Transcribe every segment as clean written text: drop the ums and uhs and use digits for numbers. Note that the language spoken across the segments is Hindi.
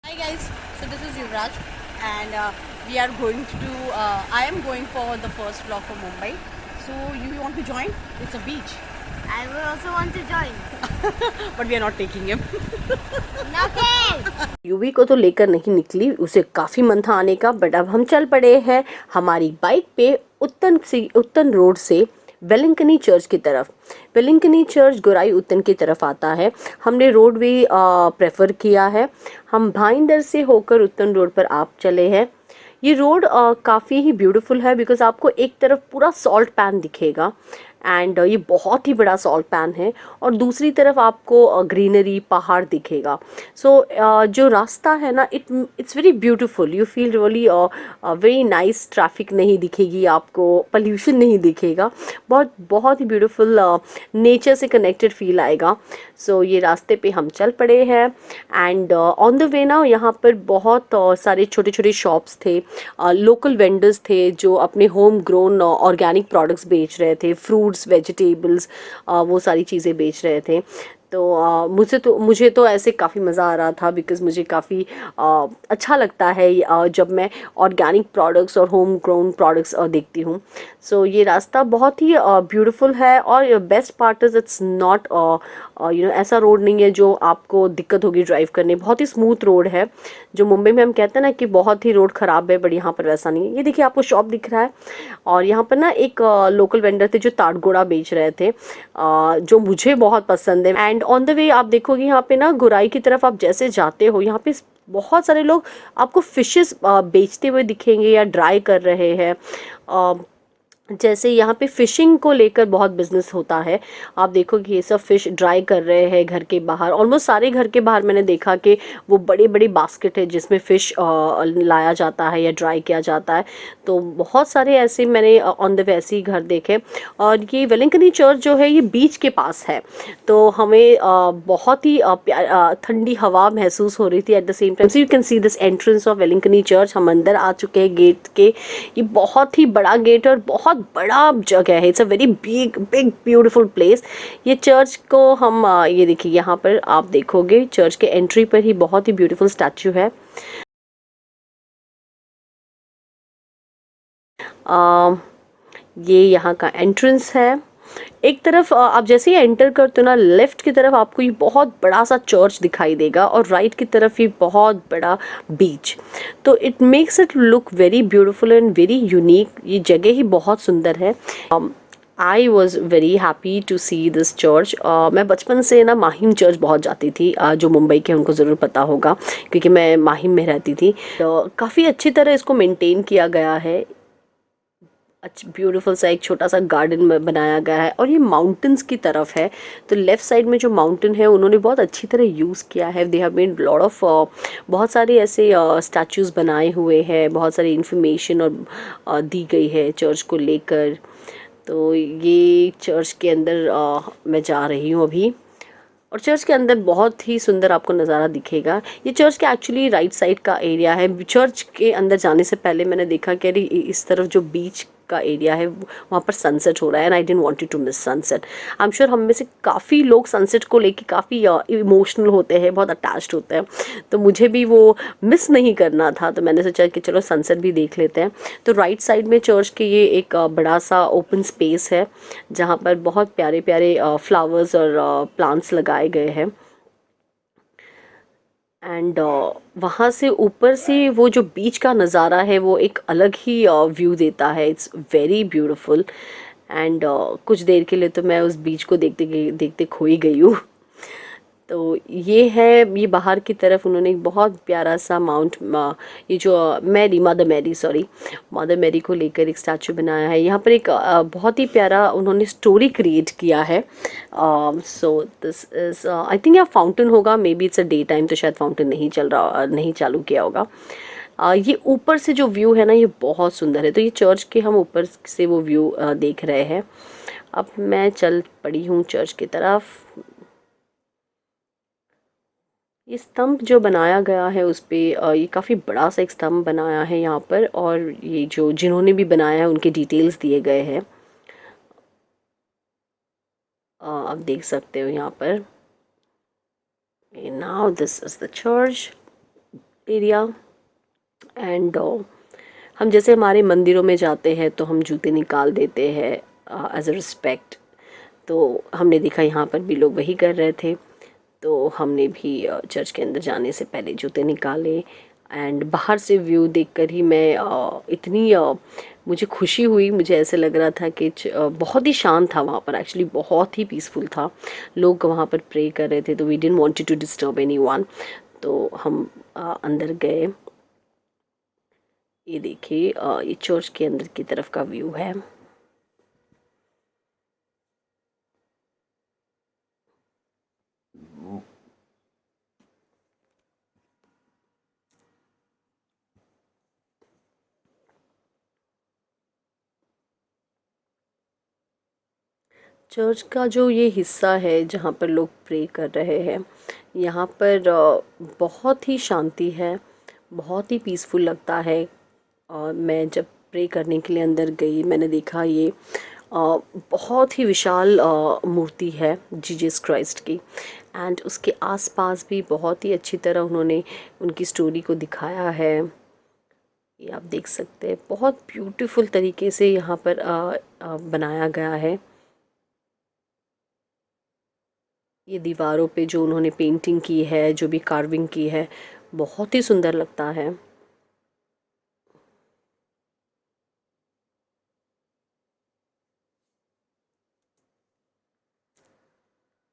Hi guys, so this is Yuvraj and we are going to I am going for the first vlog for Mumbai. So you want to join? It's a beach. I will also want to join. But we are not taking him. Okay. UV को तो लेकर नहीं निकली, उसे काफ़ी मन था आने का, बट अब हम चल पड़े हैं हमारी बाइक पे उत्तन रोड से वेलिंगनी चर्च की तरफ। वेलिंगनी चर्च गोराई उत्तन की तरफ आता है। हमने रोड वे प्रेफर किया है। हम भाईंदर से होकर उत्तन रोड पर आप चले हैं। ये रोड काफ़ी ही ब्यूटीफुल है बिकॉज़ आपको एक तरफ पूरा सॉल्ट पैन दिखेगा एंड ये बहुत ही बड़ा सॉल्ट पैन है और दूसरी तरफ आपको ग्रीनरी पहाड़ दिखेगा। सो जो रास्ता है ना it's very beautiful, you feel really very nice. Traffic नहीं दिखेगी आपको, पोल्यूशन नहीं दिखेगा, बहुत बहुत ही ब्यूटीफुल नेचर से कनेक्टेड फील आएगा। सो ये रास्ते पे हम चल पड़े हैं एंड ऑन द वे ना यहाँ पर बहुत सारे छोटे छोटे शॉप्स थे, लोकल वेंडर्स थे जो अपने होम ग्रोन ऑर्गेनिक प्रोडक्ट्स बेच रहे थे, फ्रूट्स, वेजिटेबल्स, वो सारी चीज़ें बेच रहे थे। तो मुझे तो ऐसे काफ़ी मज़ा आ रहा था बिकॉज़ मुझे काफ़ी अच्छा लगता है जब मैं ऑर्गेनिक प्रोडक्ट्स और होम ग्रोन प्रोडक्ट्स देखती हूँ। सो ये रास्ता बहुत ही ब्यूटीफुल है और best part is it's not ऐसा रोड नहीं है जो आपको दिक्कत होगी ड्राइव करने। बहुत ही स्मूथ रोड है। जो मुंबई में हम कहते हैं ना कि बहुत ही रोड ख़राब है, बट यहाँ पर वैसा नहीं है। ये देखिए आपको शॉप दिख रहा है और यहाँ पर ना एक लोकल वेंडर थे जो ताड़गोड़ा बेच रहे थे, जो मुझे बहुत पसंद है। एंड ऑन द वे आप देखोगे यहाँ पे ना गोराई की तरफ आप जैसे जाते हो, यहाँ पे बहुत सारे लोग आपको फिशेस बेचते हुए दिखेंगे या ड्राई कर रहे हैं। जैसे यहाँ पे फ़िशिंग को लेकर बहुत बिजनेस होता है। आप देखोगे ये सब फ़िश ड्राई कर रहे हैं घर के बाहर। ऑलमोस्ट सारे घर के बाहर मैंने देखा कि वो बड़ी बड़ी बास्केट है जिसमें फ़िश लाया जाता है या ड्राई किया जाता है। तो बहुत सारे ऐसे मैंने ऑन द वे ऐसे ही घर देखे। और ये वेलिंगनी चर्च जो है ये बीच के पास है, तो हमें बहुत ही ठंडी हवा महसूस हो रही थी at the same time. So you can see this entrance of Velankanni church. हम अंदर आ चुके हैं गेट के। ये बहुत ही बड़ा गेट और बहुत बड़ा जगह है। It's a very big beautiful place. ये चर्च को हम ये देखिए यहाँ पर आप देखोगे चर्च के एंट्री पर ही बहुत ही ब्यूटीफुल स्टैचू है। ये यहाँ का एंट्रेंस है। एक तरफ आप जैसे ही एंटर करते हो ना, लेफ़्ट की तरफ आपको ये बहुत बड़ा सा चर्च दिखाई देगा और राइट की तरफ ये बहुत बड़ा बीच। तो it makes it look very beautiful and very unique. ये जगह ही बहुत सुंदर है। I was very happy to see this church. मैं बचपन से ना माहिम चर्च बहुत जाती थी। जो मुंबई के उनको ज़रूर पता होगा क्योंकि मैं माहिम में रहती थी। तो काफ़ी अच्छी तरह इसको मेंटेन किया गया है। अच्छा ब्यूटीफुल सा एक छोटा सा गार्डन बनाया गया है और ये माउंटेन्स की तरफ है। तो लेफ़्ट साइड में जो माउंटेन है उन्होंने बहुत अच्छी तरह यूज़ किया है। They have made lot of बहुत सारे ऐसे स्टैचूज़ बनाए हुए हैं, बहुत सारी इन्फॉर्मेशन और दी गई है चर्च को लेकर। तो ये चर्च के अंदर मैं जा रही हूँ अभी और चर्च के अंदर बहुत ही सुंदर आपको नज़ारा दिखेगा। ये चर्च के एक्चुअली राइट साइड का एरिया है। चर्च के अंदर जाने से पहले मैंने देखा कि अरे इस तरफ जो बीच का एरिया है वहाँ पर सनसेट हो रहा है and I didn't wanted to miss sunset. I am sure हम में से काफ़ी लोग सनसेट को लेके काफ़ी इमोशनल होते हैं, बहुत अटैच्ड होते हैं। तो मुझे भी वो मिस नहीं करना था, तो मैंने सोचा कि चलो सनसेट भी देख लेते हैं। तो राइट साइड में चर्च के ये एक बड़ा सा ओपन स्पेस है जहाँ पर बहुत प्यारे प्यारे फ्लावर्स और प्लांट्स लगाए गए हैं। एंड वहाँ से ऊपर से वो जो बीच का नज़ारा है वो एक अलग ही व्यू देता है। इट्स वेरी ब्यूटीफुल एंड कुछ देर के लिए तो मैं उस बीच को देखते देखते खो ही गई हूँ। तो ये बाहर की तरफ उन्होंने एक बहुत प्यारा सा ये जो मदर मैरी को लेकर एक स्टैचू बनाया है। यहाँ पर एक बहुत ही प्यारा उन्होंने स्टोरी क्रिएट किया है। So this is I think यहाँ फाउंटेन होगा, may be it's a day time, तो शायद फाउंटेन नहीं चालू किया होगा। ये ऊपर से जो व्यू है ना ये बहुत सुंदर है। तो ये चर्च के हम ऊपर से वो व्यू देख रहे हैं। अब मैं चल पड़ी हूँ चर्च की तरफ। ये स्तंभ जो बनाया गया है उस पे ये काफ़ी बड़ा सा एक स्तंभ बनाया है यहाँ पर और ये जो जिन्होंने भी बनाया है उनके डिटेल्स दिए गए हैं। आप देख सकते हो यहाँ पर। Now this is the church, area. And हम जैसे हमारे मंदिरों में जाते हैं तो हम जूते निकाल देते हैं एज अ रिस्पेक्ट, तो हमने देखा यहाँ पर भी लोग वही कर रहे थे। तो हमने भी चर्च के अंदर जाने से पहले जूते निकाले। एंड बाहर से व्यू देखकर ही मैं इतनी मुझे खुशी हुई, मुझे ऐसे लग रहा था कि बहुत ही शांत था वहाँ पर, एक्चुअली बहुत ही पीसफुल था। लोग वहाँ पर प्रे कर रहे थे, तो we didn't wanted to disturb anyone. तो हम अंदर गए। ये देखिए ये चर्च के अंदर की तरफ का व्यू है। चर्च का जो ये हिस्सा है जहाँ पर लोग प्रे कर रहे हैं, यहाँ पर बहुत ही शांति है, बहुत ही पीसफुल लगता है। और मैं जब प्रे करने के लिए अंदर गई, मैंने देखा ये बहुत ही विशाल मूर्ति है जीसस क्राइस्ट की। एंड उसके आसपास भी बहुत ही अच्छी तरह उन्होंने उनकी स्टोरी को दिखाया है। ये आप देख सकते हैं, बहुत ब्यूटीफुल तरीके से यहाँ पर बनाया गया है। ये दीवारों पे जो उन्होंने पेंटिंग की है, जो भी कार्विंग की है, बहुत ही सुंदर लगता है।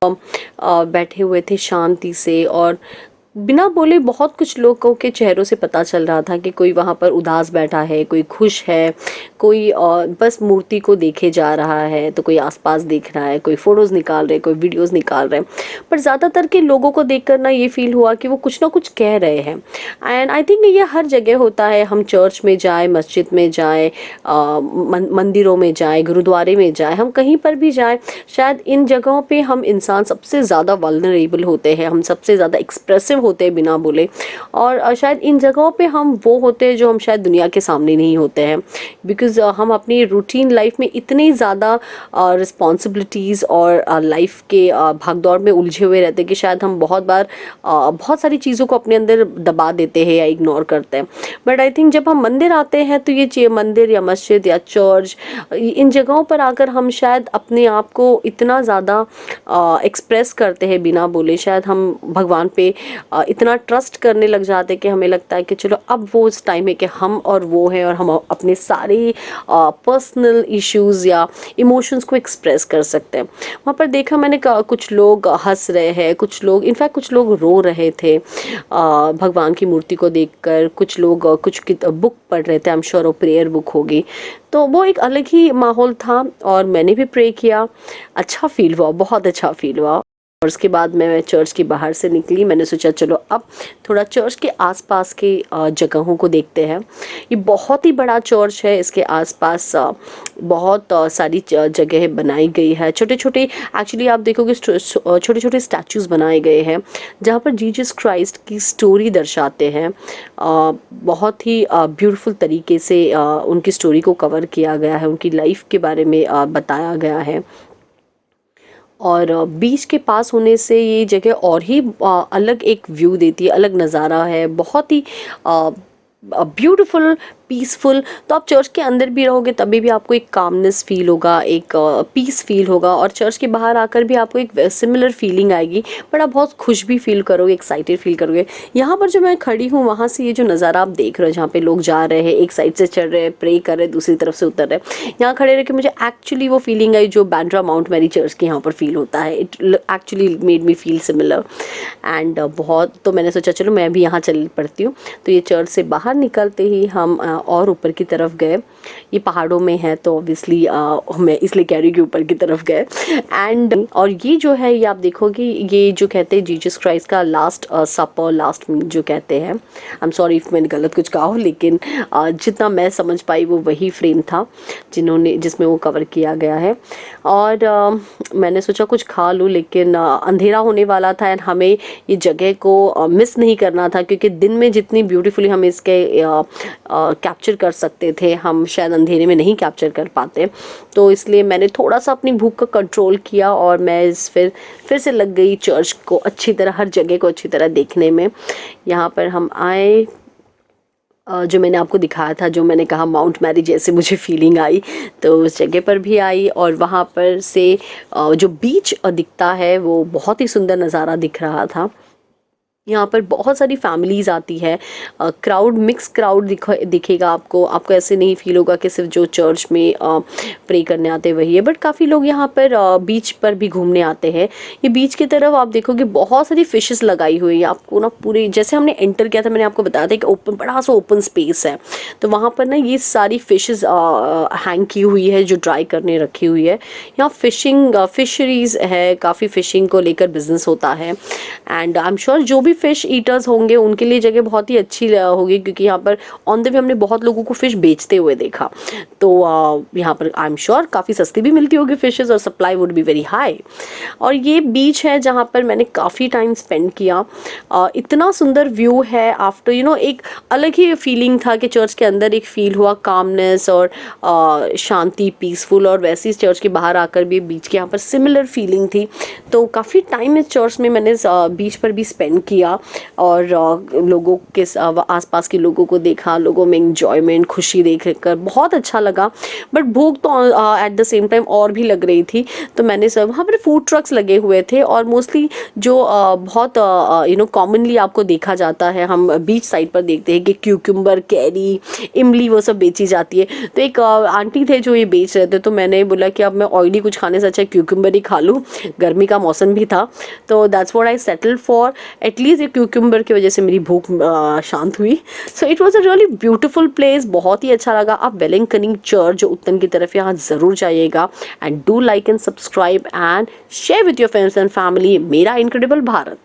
बैठे हुए थे शांति से, और बिना बोले बहुत कुछ लोगों के चेहरों से पता चल रहा था कि कोई वहाँ पर उदास बैठा है, कोई खुश है, कोई बस मूर्ति को देखे जा रहा है, तो कोई आसपास देख रहा है, कोई फ़ोटोज़ निकाल रहे, कोई वीडियोस निकाल रहे हैं। पर ज़्यादातर के लोगों को देखकर ना ये फील हुआ कि वो कुछ ना कुछ कह रहे हैं। एंड आई थिंक ये हर जगह होता है, हम चर्च में जाए, मस्जिद में जाए, मंदिरों में जाए, गुरुद्वारे में जाए, हम कहीं पर भी जाए, शायद इन जगहों पे हम इंसान सबसे ज़्यादा वल्नरेबल होते हैं, हम सबसे ज़्यादा एक्सप्रेसिव होते हैं बिना बोले। और शायद इन जगहों पे हम वो होते हैं जो हम शायद दुनिया के सामने नहीं होते हैं, बिकॉज़ हम अपनी रूटीन लाइफ में इतनी ज़्यादा रिस्पॉन्सिबिलिटीज़ और लाइफ के भागदौड़ में उलझे हुए रहते हैं कि शायद हम बहुत बार बहुत सारी चीज़ों को अपने अंदर दबा देते हैं या इग्नोर करते हैं। बट आई थिंक जब हम मंदिर आते हैं तो ये मंदिर या मस्जिद या चर्च, इन जगहों पर आकर हम शायद अपने आप को इतना ज़्यादा एक्सप्रेस करते हैं बिना बोले। शायद हम भगवान पे इतना ट्रस्ट करने लग जाते हैं कि हमें लगता है कि चलो अब वो उस टाइम है कि हम और वो हैं, और हम अपने सारे पर्सनल इश्यूज़ या इमोशंस को एक्सप्रेस कर सकते हैं। वहाँ पर देखा मैंने कुछ लोग हंस रहे हैं, कुछ लोग इनफैक्ट कुछ लोग रो रहे थे भगवान की मूर्ति को देखकर। कुछ लोग कुछ बुक पढ़ रहे थे, आई एम श्योर वो प्रेयर बुक होगी। तो वो एक अलग ही माहौल था, और मैंने भी प्रे किया। अच्छा फील हुआ, बहुत अच्छा फील हुआ। और उसके बाद मैं चर्च के बाहर से निकली। मैंने सोचा चलो अब थोड़ा चर्च के आसपास के जगहों को देखते हैं। ये बहुत ही बड़ा चर्च है, इसके आसपास बहुत सारी जगह बनाई गई है। छोटे छोटे एक्चुअली आप देखोगे छोटे छोटे स्टैचूज़ बनाए गए हैं जहाँ पर जीसस क्राइस्ट की स्टोरी दर्शाते हैं। बहुत ही ब्यूटीफुल तरीके से उनकी स्टोरी को कवर किया गया है, उनकी लाइफ के बारे में बताया गया है। और बीच के पास होने से ये जगह और ही अलग एक व्यू देती है, अलग नज़ारा है, बहुत ही ब्यूटीफुल, पीसफुल। तो आप चर्च के अंदर भी रहोगे तभी भी आपको एक कामनेस फील होगा, एक पीस फील होगा, और चर्च के बाहर आकर भी आपको एक सिमिलर फीलिंग आएगी, बट आप बहुत खुश भी फील करोगे, एक्साइटेड फील करोगे। यहाँ पर जो मैं खड़ी हूँ वहाँ से ये जो नज़ारा आप देख रहे हो, जहाँ पे लोग जा रहे हैं, एक साइड से चढ़ रहे हैं, प्रे कर रहे हैं, दूसरी तरफ से उतर रहे हैं, यहाँ खड़े रह के मुझे एक्चुअली वो फीलिंग आई जो बांद्रा माउंट मैरी चर्च के यहाँ पर फील होता है। It actually made me feel similar. And बहुत, तो मैंने सोचा चलो मैं भी यहाँ चल पड़ती हूँ। तो ये चर्च से बाहर निकलते ही हम और ऊपर की तरफ गए। ये पहाड़ों में है तो ऑब्वियसली मैं इसलिए कह रही हूँ कि ऊपर की तरफ गए। एंड और ये जो है, ये आप देखोगे, ये जो कहते हैं जीसस क्राइस्ट का लास्ट सपर, लास्ट मील जो कहते हैं। आई एम सॉरी इफ मैंने गलत कुछ कहा हो, लेकिन जितना मैं समझ पाई वो वही फ्रेम था जिसमें वो कवर किया गया है। और मैंने सोचा कुछ खा लूँ, लेकिन अंधेरा होने वाला था एंड हमें ये जगह को मिस नहीं करना था, क्योंकि दिन में जितनी ब्यूटीफुली हम इसके कैप्चर कर सकते थे, हम शायद अंधेरे में नहीं कैप्चर कर पाते। तो इसलिए मैंने थोड़ा सा अपनी भूख का कंट्रोल किया और मैं फिर से लग गई चर्च को अच्छी तरह, हर जगह को अच्छी तरह देखने में। यहाँ पर हम आए, जो मैंने आपको दिखाया था, जो मैंने कहा माउंट मैरी जैसे मुझे फीलिंग आई, तो उस जगह पर भी आई। और वहाँ पर से जो बीच दिखता है वो बहुत ही सुंदर नज़ारा दिख रहा था। यहाँ पर बहुत सारी फैमिलीज़ आती है, क्राउड, मिक्स क्राउड दिखेगा आपको ऐसे नहीं फील होगा कि सिर्फ जो चर्च में प्रे करने आते हैं वही है, बट काफ़ी लोग यहाँ पर बीच पर भी घूमने आते हैं। ये बीच की तरफ आप देखोगे बहुत सारी फिशेस लगाई हुई है, आपको ना पूरी, जैसे हमने एंटर किया था मैंने आपको बताया था कि ओपन, बड़ा सा ओपन स्पेस है, तो वहाँ पर ना ये सारी फिशेस हैंग की हुई है जो ड्राई करने रखी हुई है। यहाँ फिशरीज़ है, काफ़ी फिशिंग को लेकर बिजनेस होता है। एंड आई एम श्योर जो भी फिश ईटर्स होंगे उनके लिए जगह बहुत ही अच्छी होगी, क्योंकि यहाँ पर ऑन द वे हमने बहुत लोगों को फिश बेचते हुए देखा। तो यहाँ पर आई एम श्योर काफ़ी सस्ती भी मिलती होगी फिशेस और supply would be very high. और ये बीच है जहाँ पर मैंने काफ़ी टाइम स्पेंड किया। इतना सुंदर व्यू है, आफ्टर एक अलग ही फीलिंग था कि चर्च के अंदर एक फील हुआ कामनेस और शांति, पीसफुल, और वैसे ही चर्च के बाहर आकर भी बीच के यहाँ पर सिमिलर फीलिंग थी। तो काफ़ी टाइम इस चर्च में मैंने बीच पर भी स्पेंड किया और लोगों के आसपास के लोगों को देखा, लोगों में एंजॉयमेंट, खुशी देख कर बहुत अच्छा लगा। बट भूख तो एट द सेम टाइम और भी लग रही थी, तो मैंने सब, वहाँ पर फूड ट्रक्स लगे हुए थे और मोस्टली जो बहुत कॉमनली आपको देखा जाता है, हम बीच साइड पर देखते हैं कि क्यूकम्बर, कैरी, इमली वो सब बेची जाती है। तो एक आंटी थे जो ये बेच रहे थे, तो मैंने बोला कि अब मैं ऑयली कुछ खाने से अच्छा क्यूकम्बर ही खा लूँ, गर्मी का मौसम भी था। तो that's what I settle for, at least ये क्यूकम्बर की वजह से मेरी भूख शांत हुई। So it was a really beautiful place, बहुत ही अच्छा लगा। आप वेलिंगटनी चर्च जो उत्तन की तरफ, यहाँ ज़रूर जाइएगा। And do like and subscribe and share with your friends and family. मेरा इनक्रेडिबल भारत।